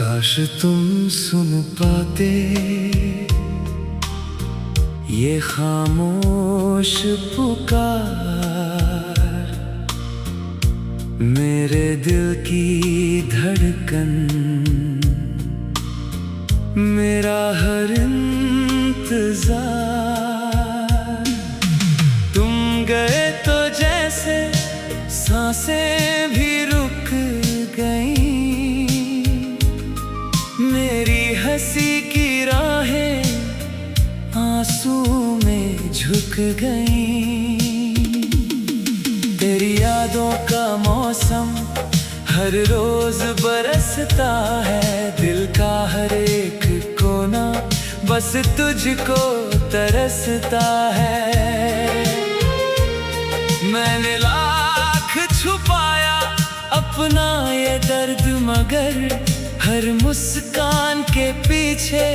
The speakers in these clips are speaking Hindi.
काश तुम सुन पाते ये खामोश पुकार, मेरे दिल की धड़कन, मेरा हर इंतजार। तुम गए तो जैसे सांसें भी रुक गईं, मेरी हंसी की राहें आंसू में झुक गईं। तेरी यादों का मौसम हर रोज बरसता है, दिल का हर एक कोना बस तुझको तरसता है। मैंने लाख छुपाया अपना ये दर्द, मगर हर मुस्कान के पीछे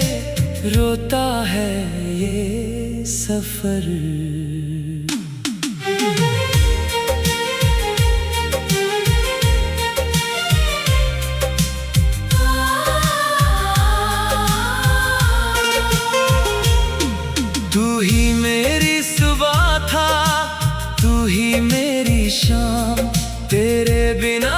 रोता है ये सफर। तू ही मेरी सुबह था, तू ही मेरी शाम, तेरे बिना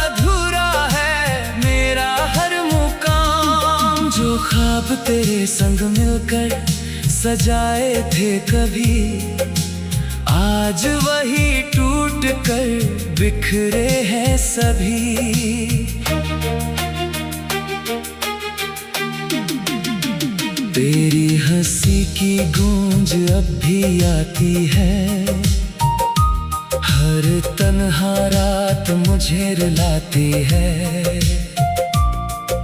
अधूरा है मेरा हर मुकाम। जो ख्वाब तेरे संग मिलकर सजाए थे कभी, आज वही टूट कर बिखरे हैं सभी। तेरी हंसी की गूंज अब भी आती है, हर तन्हा रात मुझे रुलाती है।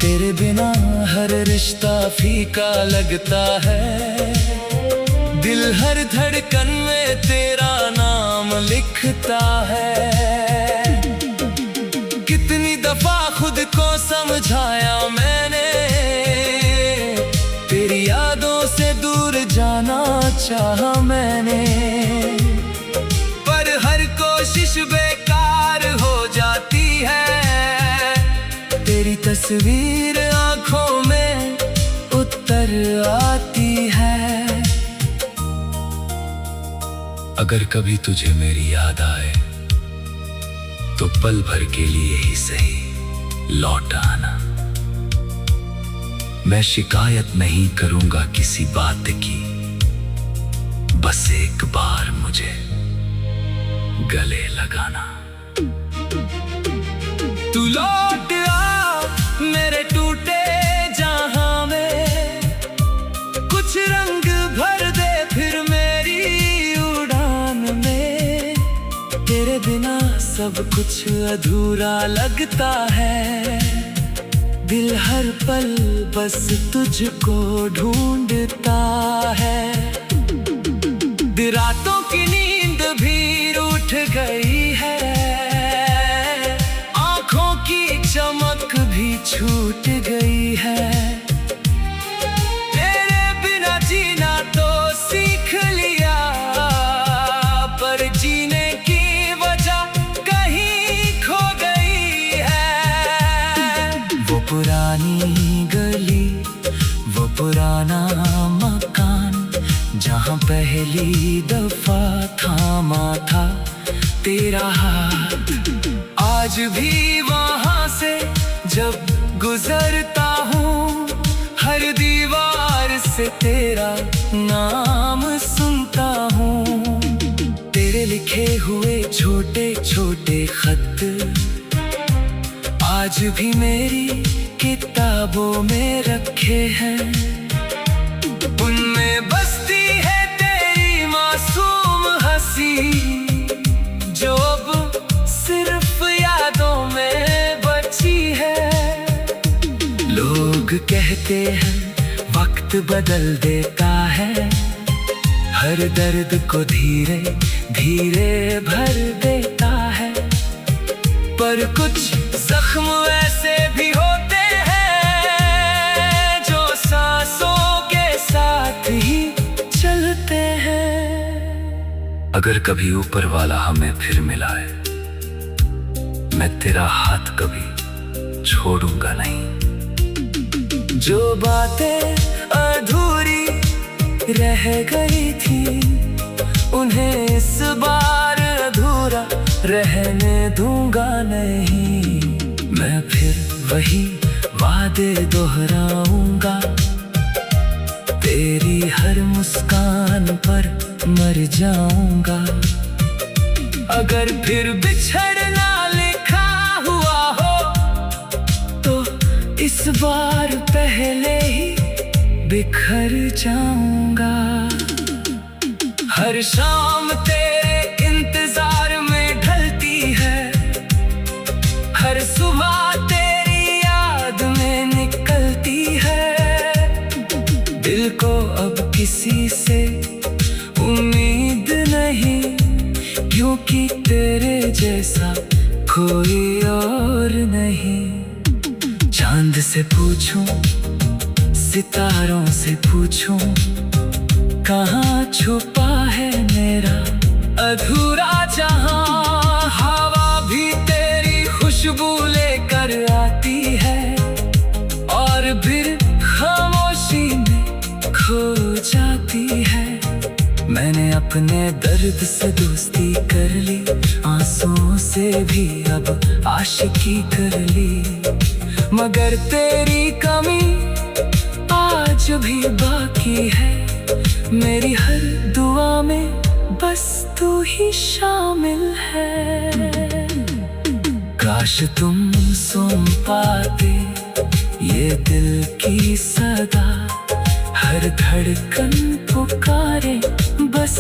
तेरे बिना हर रिश्ता फीका लगता है, दिल हर धड़कन में तेरा नाम लिखता है। कितनी दफा खुद को समझाया मैंने, तेरी यादों से दूर जाना चाहा मैंने, पर हर कोशिश बेकार हो जाती है। तेरी तस्वीर आंखों में उतर आती है। अगर कभी तुझे मेरी याद आए तो पल भर के लिए ही सही लौट आना। मैं शिकायत नहीं करूंगा किसी बात की, बस एक बार मुझे गले लगाना। तू लौट आ मेरे टूटे जहां में, कुछ रंग भर दे फिर मेरी उड़ान में। तेरे बिना सब कुछ अधूरा लगता है, दिल हर पल बस तुझको ढूंढता है। रातों की नींद भी रूठ गई है, आंखों की चमक भी छूट गई है। तेरे बिना जीना तो सीख लिया, पर जीने की वजह कहीं खो गई है। वो पुरानी गली, वो पुराना मकान, जहाँ पहली दफा थामा था तेरा हाथ, आज भी वहाँ से जब गुजरता हूँ, हर दीवार से तेरा नाम सुनता हूँ। तेरे लिखे हुए छोटे छोटे खत आज भी मेरी किताबों में रखे हैं। उनमें बसती है तेरी मासूम हंसी, जो अब सिर्फ यादों में बची है। लोग कहते हैं वक्त बदल देता है, हर दर्द को धीरे धीरे भर देता है, पर कुछ जख्म ऐसे भी होते हैं जो सांसों के साथ ही चलते हैं। अगर कभी ऊपर वाला हमें फिर मिलाए, मैं तेरा हाथ कभी छोड़ूंगा नहीं। जो बातें अधूरी रह गई थी उन्हें इस बार अधूरा रहने दूंगा नहीं। मैं फिर वही वादे दोहराऊंगा, तेरी हर मुस्कान पर मर जाऊंगा। अगर फिर बिछड़ना लिखा हुआ हो तो इस बार पहले ही बिखर जाऊंगा। हर शाम तेरे इंतजार में ढलती है, हर सुबह तेरी याद में निकलती है। दिल को अब किसी से उम्मीद नहीं, क्योंकि तेरे जैसा कोई और नहीं। चांद से पूछूं, सितारों से पूछूं, कहाँ छुपा है मेरा अधूरा जहां। हवा भी तेरी खुशबू लेकर आती है और फिर खामोशी में खो जाती है। मैंने अपने दर्द से दोस्ती कर ली, आंसुओं से भी अब आशिकी कर ली। मगर तेरी कमी आज भी बाकी है, मेरी हर दुआ में बस तू ही शामिल है। काश तुम सुन पाते ये दिल की सदा, हर धड़कन पुकारे बस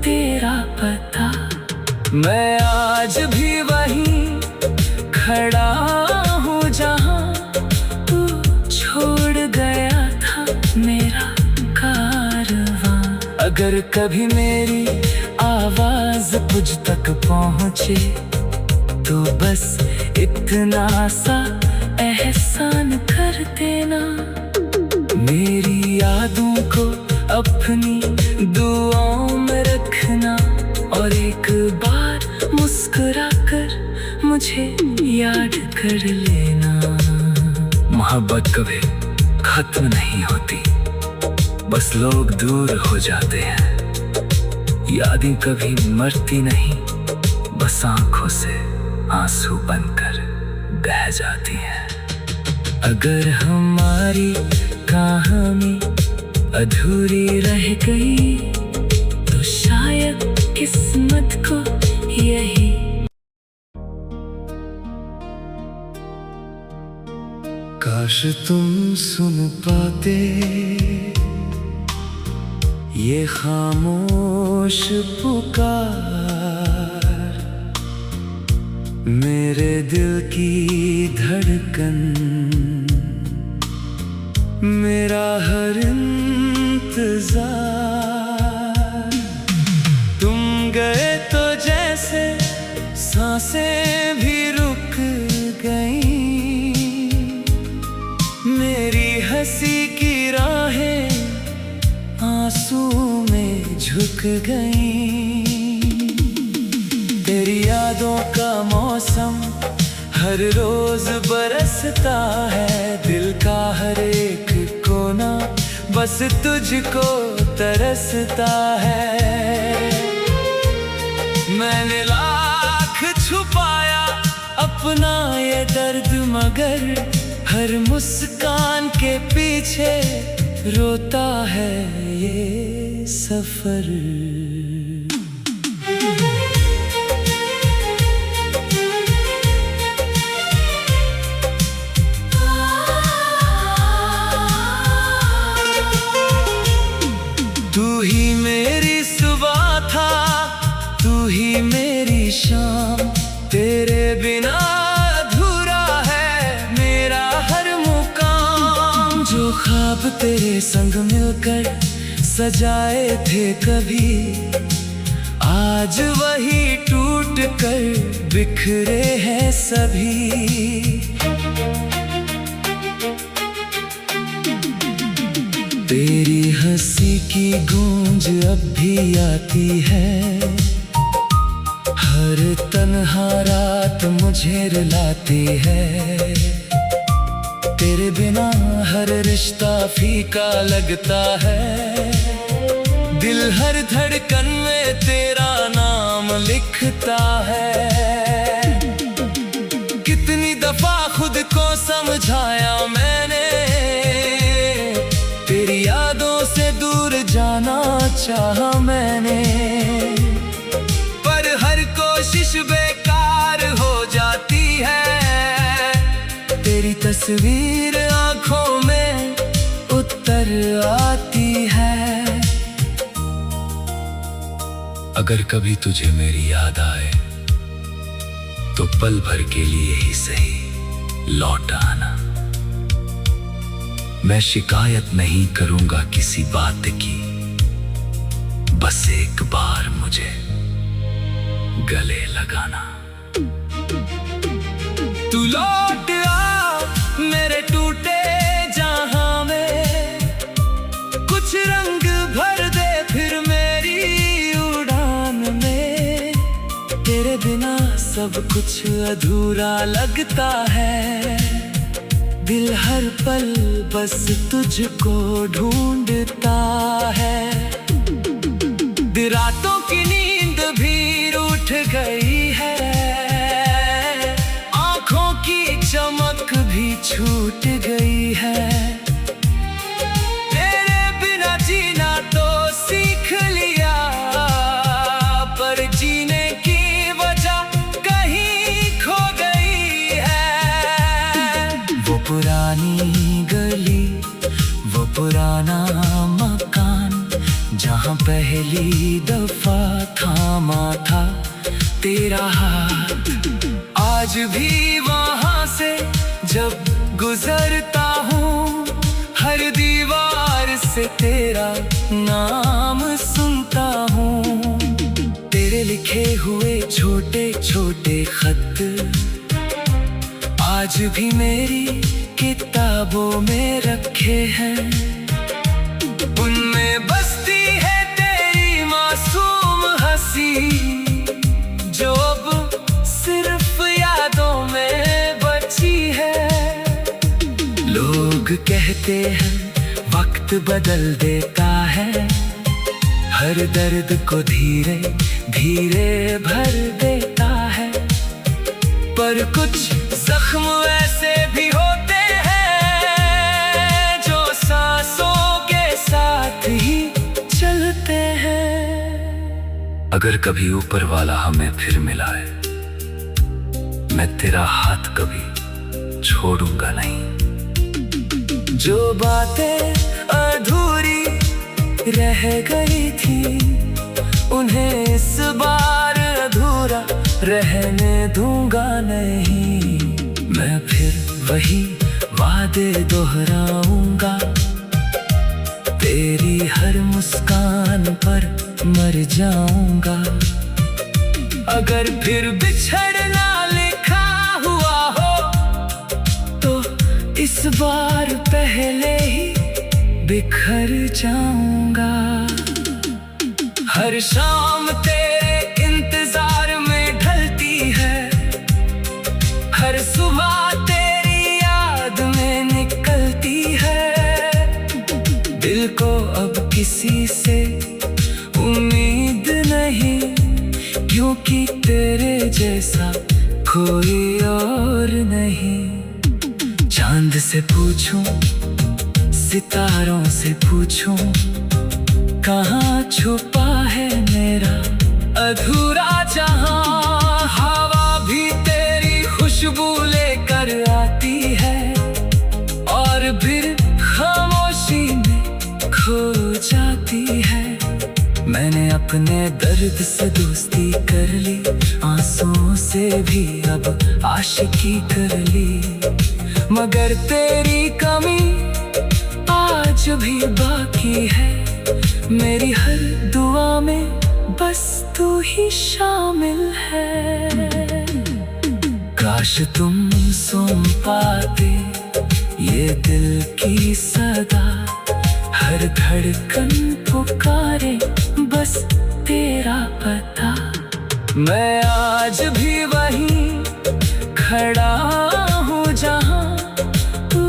तेरा पता। मैं आज भी वहीं खड़ा हूँ जहाँ तू छोड़ गया था मेरा कारवां। अगर कभी मेरी आवाज तुझ तक पहुँचे तो बस इतना सा एहसान कर देना। मेरी यादों को अपनी दुआओं में रखना और एक बार मुस्कुरा कर मुझे याद कर लेना। मोहब्बत कभी खत्म नहीं होती, बस लोग दूर हो जाते हैं। यादें कभी मरती नहीं, बस आंखों से आंसू बनकर बह जाती हैं। अगर हमारी कहानी अधूरी रह गई तो शायद किस्मत को यही। काश तुम सुन पाते ये खामोश पुकार, मेरे दिल की धड़कन, मेरा हर इंतजार। तुम गए तो जैसे सांसें भी रुक गईं, मेरी हंसी की राहें आंसू में झुक गईं। तेरी यादों का मौसम हर रोज बरसता है, दिल का हर एक कोना बस तुझको तरसता है। मैंने लाख छुपाया अपना ये दर्द, मगर हर मुस्कान के पीछे रोता है ये सफर। तू ही मेरी सुबह था, तू ही मेरी शाम, तेरे बिना अधूरा है मेरा हर मुकाम। जो ख्वाब तेरे संग मिलकर सजाए थे कभी, आज वही टूट कर बिखरे हैं सभी। तेरी हंसी की गूंज अब भी आती है, हर तन्हा रात मुझे रुलाती है। तेरे बिना हर रिश्ता फीका लगता है, दिल हर धड़कन में तेरा नाम लिखता है। कितनी दफा खुद को समझाया मैंने, तेरी यादों से दूर जाना चाहा मैंने, पर हर कोशिश बेकार हो जाती है। तेरी तस्वीर आंखों में उतर आती है। अगर कभी तुझे मेरी याद आए तो पल भर के लिए ही सही लौट आना। मैं शिकायत नहीं करूंगा किसी बात की, बस एक बार मुझे गले लगाना। तू लौट आ मेरे टूटे जहां में, कुछ रंग भर दे फिर मेरी उड़ान में। तेरे बिना सब कुछ अधूरा लगता है, दिल हर पल बस तुझको ढूंढता है। रातों की नींद भी रूठ गई है, आंखों की चमक भी छूट गई है। तेरे बिना जीना तो सीख लिया, पर जीने की वजह कहीं खो गई है। वो पुरानी गली, वो पुराना मकान, जहाँ पहली दफा थामा था तेरा हाथ, आज भी वहाँ से जब गुजरता हूँ, हर दीवार से तेरा नाम सुनता हूँ। तेरे लिखे हुए छोटे छोटे खत आज भी मेरी किताबों में रखे हैं। उनमें बसती है तेरी मासूम हंसी, जो अब सिर्फ यादों में बची है। लोग कहते हैं वक्त बदल देता है, हर दर्द को धीरे धीरे भर देता है, पर कुछ जख्म ऐसे भी होते हैं जो सांसों के साथ ही चलते हैं। अगर कभी ऊपर वाला हमें फिर मिलाए, मैं तेरा हाथ कभी छोड़ूंगा नहीं। जो बातें अधूरी रह गई थी, उन्हें इस बार अधूरा रहने दूंगा नहीं। मैं फिर वही वादे दोहराऊंगा, तेरी हर मुस्कान पर मर जाऊंगा। अगर फिर बिछड़ना लिखा हुआ हो, तो इस बार पहले ही बिखर जाऊंगा। हर शाम तेरे इंतजार में ढलती है, हर सुबह तेरी याद में निकलती है। दिल को अब किसी से उम्मीद नहीं, क्योंकि तेरे जैसा कोई और नहीं। चांद से पूछूं, सितारों से पूछूं, कहाँ छुपा है मेरा अधूरा जहां। हवा भी तेरी खुशबू लेकर आती है, और फिर खामोशी में खो जाती है। मैंने अपने दर्द से दोस्ती कर ली, आंसुओं से भी अब आशिकी कर ली, मगर तेरी कमी आज भी बाकी है। मेरी हर दुआ में बस तू ही शामिल है। काश तुम सुन पाते ये दिल की सदा, हर धड़कन पुकारे बस तेरा पता। मैं आज भी वहीं खड़ा हूँ जहाँ तू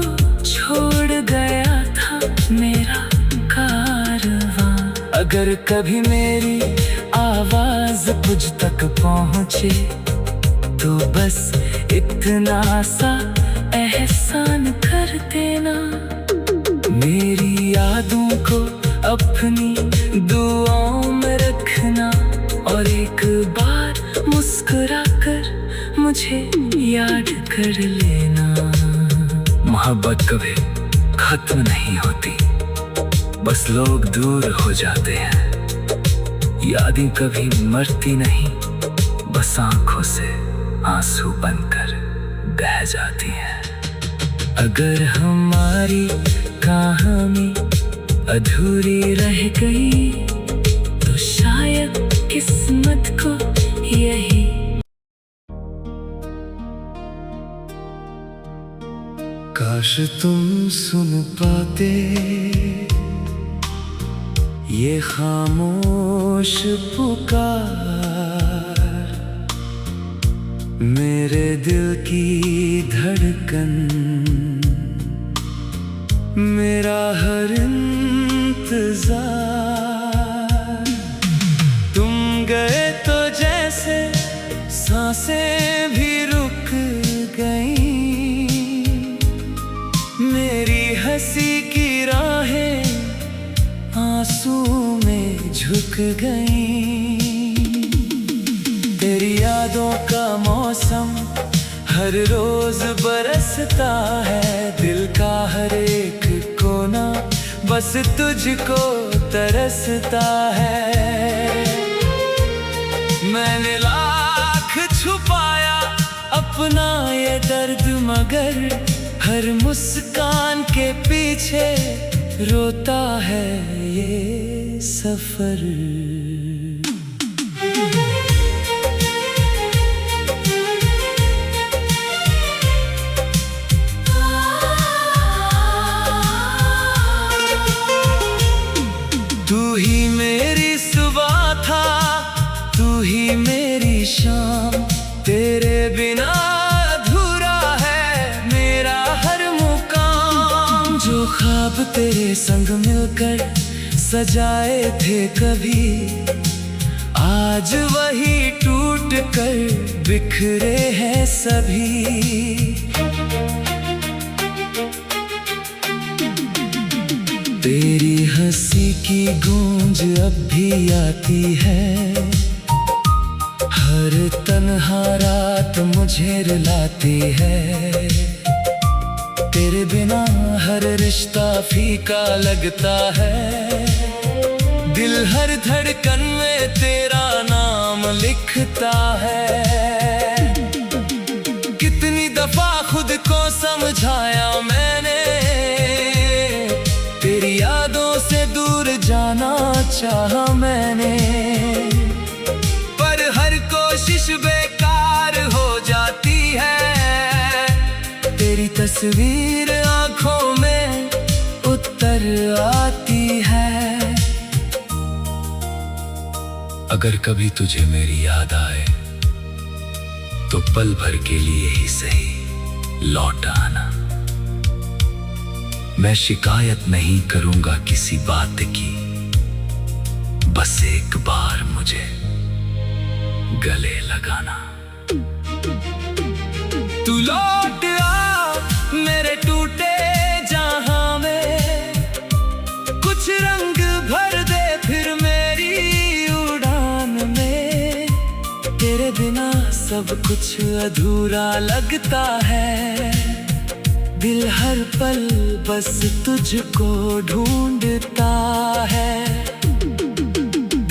अगर कभी मेरी आवाज तुझ तक पहुंचे तो बस इतना सा एहसान कर देना। मेरी यादों को अपनी दुआओं में रखना और एक बार मुस्कुरा कर मुझे याद कर लेना। मोहब्बत कभी खत्म नहीं होती, बस लोग दूर हो जाते हैं। यादें कभी मरती नहीं, बस आंखों से आंसू बनकर बह जाती हैं। अगर हमारी कहानी अधूरी रह गई तो शायद किस्मत को यही। काश तुम सुन पाते ये खामोश पुकार, मेरे दिल की धड़कन, मेरा हर इंतजार। तुम गए तो जैसे सांसें भी रुक गईं, मेरी हंसी की राहें आंसू में झुक गईं। तेरी यादों का मौसम हर रोज बरसता है, दिल का हर एक कोना बस तुझको तरसता है। मैंने लाख छुपाया अपना ये दर्द, मगर हर मुस्कान के पीछे रोता है ये सफर। तू ही मेरी सुबह था, तू ही मेरी शाम, तेरे बिना अधूरा है मेरा हर मुकाम। जो ख्वाब तेरे संग मिलकर सजाए थे कभी, आज वही टूट कर बिखरे हैं सभी। तेरी हंसी की गूंज अब भी आती है, हर तन्हा रात मुझे रुलाती है। तेरे बिना हर रिश्ता फीका लगता है, दिल हर धड़कन में तेरा नाम लिखता है। कितनी दफा खुद को समझाया मैंने, तेरी यादों से दूर जाना चाहा मैंने, पर हर कोशिश बेकार हो जाती है। तेरी तस्वीर आंखों में उतर आती है। अगर कभी तुझे मेरी याद आए तो पल भर के लिए ही सही लौट आना। मैं शिकायत नहीं करूंगा किसी बात की, बस एक बार मुझे गले लगाना। तू लौट आ मेरे टूटे जहां में, कुछ रंग भर दे फिर मेरी उड़ान में। तेरे बिना सब कुछ अधूरा लगता है, दिल हर पल बस तुझको ढूंढता है।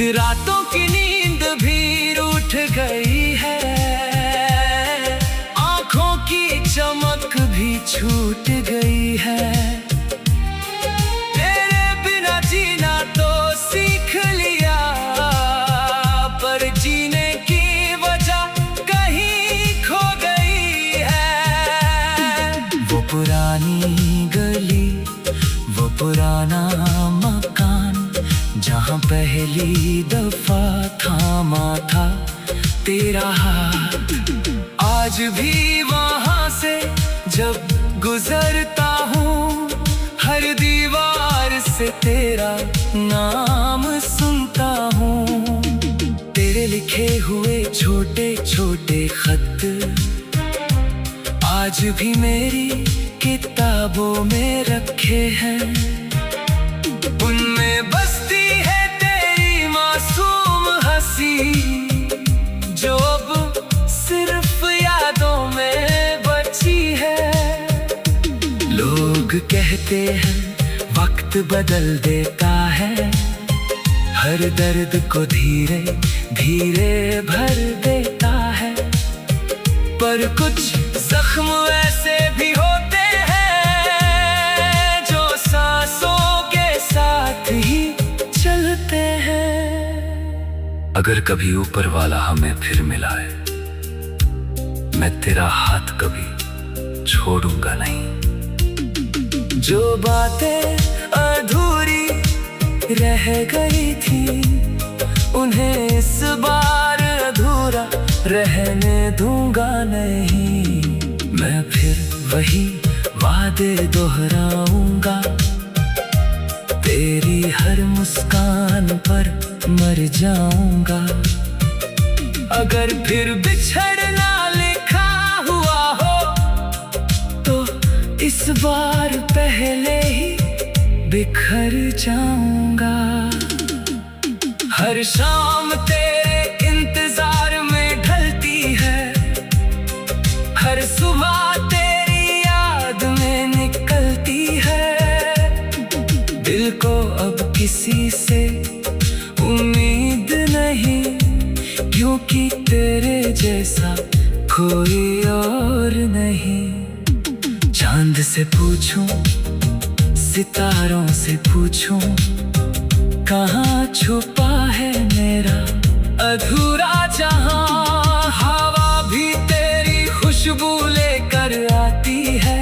रातों की नींद भी रूठ गई है, आंखों की चमक भी छूट गई है। तेरे बिना जीना तो सीख लिया, पर जीने की वजह कहीं खो गई है। वो पुरानी गली, वो पुराना मकान, जहाँ पहली दफा थामा था तेरा हाथ, आज भी वहाँ से जब गुजरता हूँ हर दीवार से तेरा नाम सुन लिखे हुए छोटे छोटे खत आज भी मेरी किताबों में रखे हैं। उनमें बसती है तेरी मासूम हंसी, जो अब सिर्फ यादों में बची है। लोग कहते हैं वक्त बदल देता है, हर दर्द को धीरे धीरे भर देता है। पर कुछ जख्म ऐसे भी होते हैं जो सांसों के साथ ही चलते हैं। अगर कभी ऊपर वाला हमें फिर मिलाए, मैं तेरा हाथ कभी छोड़ूंगा नहीं। जो बातें अधूरी रह गई थी, उन्हें इस बार अधूरा रहने दूंगा नहीं। मैं फिर वही वादे दोहराऊंगा, तेरी हर मुस्कान पर मर जाऊंगा। अगर फिर बिछड़ना लिखा हुआ हो, तो इस बार पहले ही बिखर जाऊंगा। हर शाम तेरे इंतजार में ढलती है, हर सुबह तेरी याद में निकलती है। दिल को अब किसी से उम्मीद नहीं, क्योंकि तेरे जैसा कोई और नहीं। चांद से पूछूं, सितारों से पूछूं, कहाँ छुपा है मेरा अधूरा जहां। हवा भी तेरी खुशबू लेकर आती है,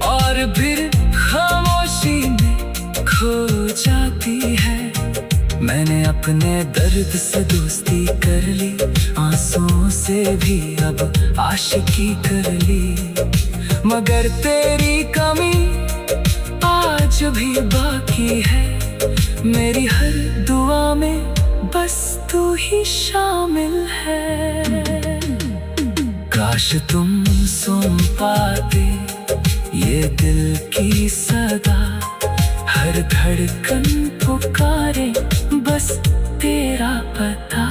और फिर खामोशी में खो जाती है। मैंने अपने दर्द से दोस्ती कर ली, आंसुओं से भी अब आशिकी कर ली। मगर तेरी कमी आज भी बाकी है, मेरी हर दुआ में बस तू ही शामिल है। काश तुम सुन पाते ये दिल की सदा, हर धड़कन पुकारे बस तेरा पता।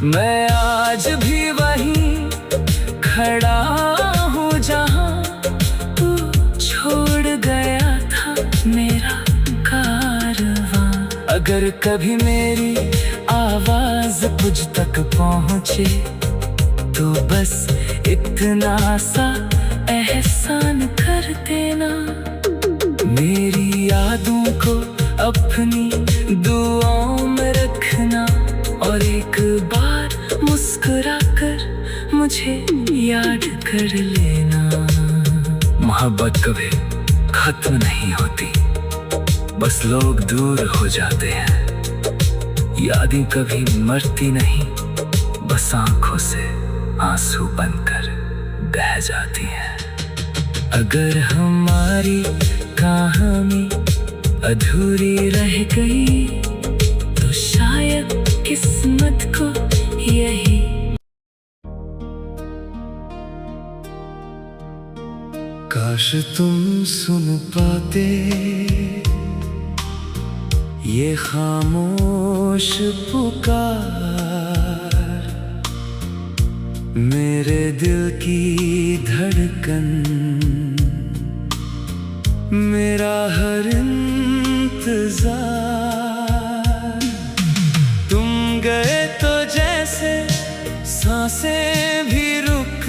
मैं आज भी वहीं खड़ा हूँ जहाँ तू छोड़ गया था मेरा कारवां। अगर कभी मेरी आवाज तुझ तक पहुँचे, तो बस इतना सा एहसान कर देना। मेरी यादों को अपनी दुआओं में रखना, और एक बार मुस्कुराकर मुझे याद कर लेना। मोहब्बत कभी खत्म नहीं होती, बस लोग दूर हो जाते हैं। यादें कभी मरती नहीं, बस आंखों से आंसू बनकर बह जाती हैं। अगर हमारी कहानी अधूरी रह गई, तो शायद किस्मत को यही। काश तुम सुन पाते ये खामोश पुकार, मेरे दिल की धड़कन, मेरा हर इंतजार। तुम गए तो जैसे सांसें भी रुक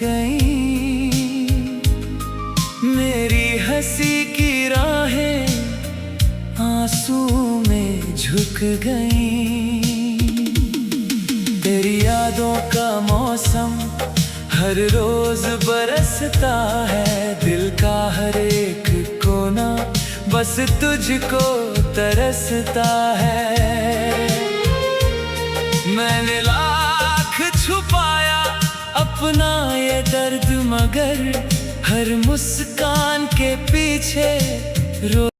गईं, मेरी हंसी की राहें आंसू में झुक गईं। तेरी यादों का मौसम हर रोज बरसता है, दिल का हर एक कोना बस तुझको तरसता है। मैंने लाख छुपाया अपना ये दर्द, मगर हर मुस्कान के पीछे रो